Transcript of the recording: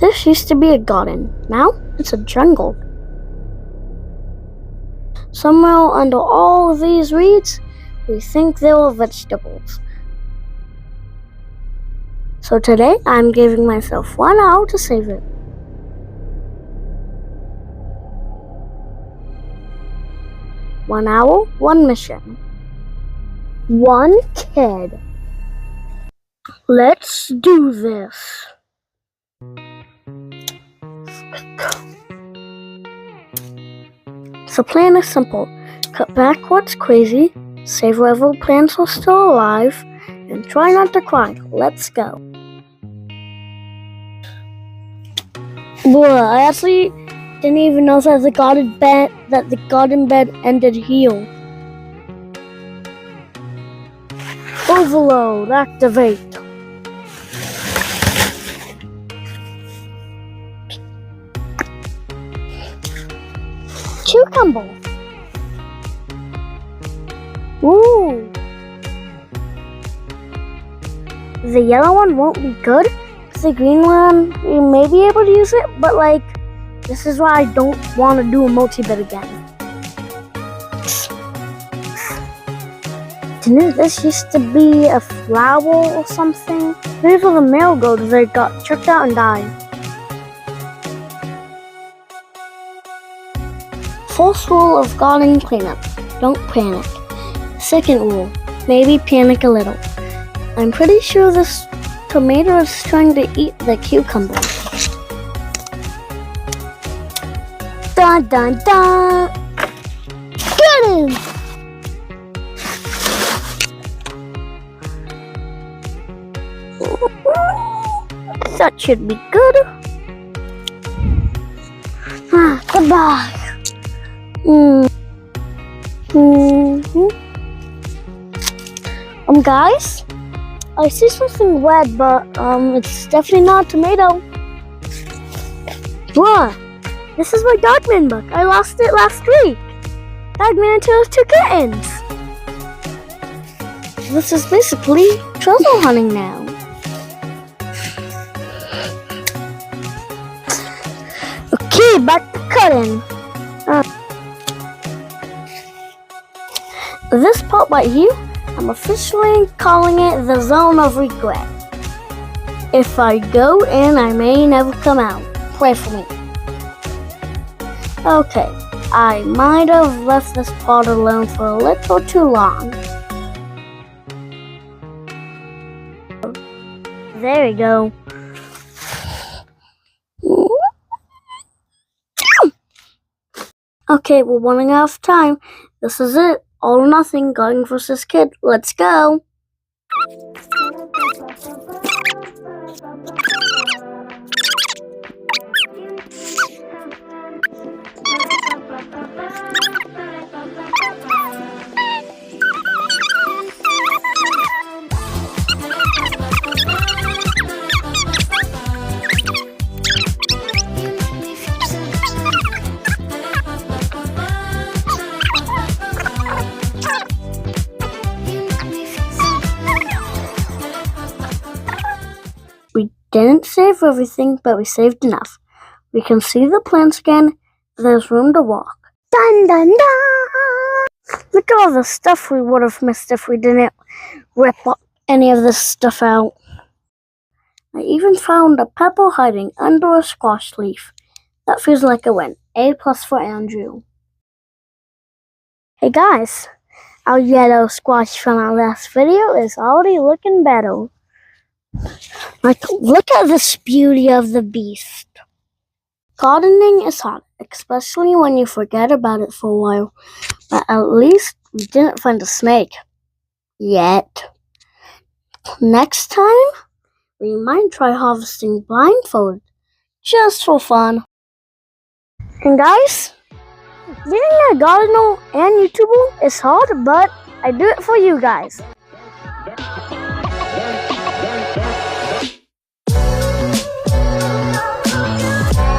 This used to be a garden. Now it's a jungle. Somewhere under all of these weeds, we think there were vegetables. So today, I'm giving myself 1 hour to save it. 1 hour, 1 mission. 1 kid. Let's do this. The plan is simple. Cut back what's crazy, save whatever plants are still alive, and try not to cry. Let's go. Bruh, I actually didn't even know that the garden bed ended here. Overload, activate. Cucumber. Ooh. The yellow one won't be good. The green one, we may be able to use it, but this is why I don't want to do a multi-bed again. Didn't this used to be a flower or something? These are the marigolds that got chucked out and died. First rule of garden cleanup, don't panic. Second rule, maybe panic a little. I'm pretty sure this tomato is trying to eat the cucumber. Dun dun dun! Get him! That should be good. Goodbye. Guys, I see something red, but it's definitely not a tomato. Bruh, this is my Dogman book. I lost it last week. Dogman and 2 kittens. This is basically treasure hunting now. Okay, back to cutting. This part right here, I'm officially calling it the zone of regret. If I go in, I may never come out. Pray for me. Okay, I might have left this part alone for a little too long. There we go. Okay, we're running out of time. This is it. All or nothing, garden versus kid. Let's go. We didn't save everything, but we saved enough. We can see the plants again. There's room to walk. Dun dun dun! Look at all the stuff we would have missed if we didn't rip any of this stuff out. I even found a pebble hiding under a squash leaf. That feels like a win. A+ for Andrew. Hey guys, our yellow squash from our last video is already looking better. Look at this beauty of the beast. Gardening is hard, especially when you forget about it for a while. But at least we didn't find a snake. Yet. Next time, we might try harvesting blindfolded, just for fun. And guys, being a gardener and YouTuber is hard, but I do it for you guys.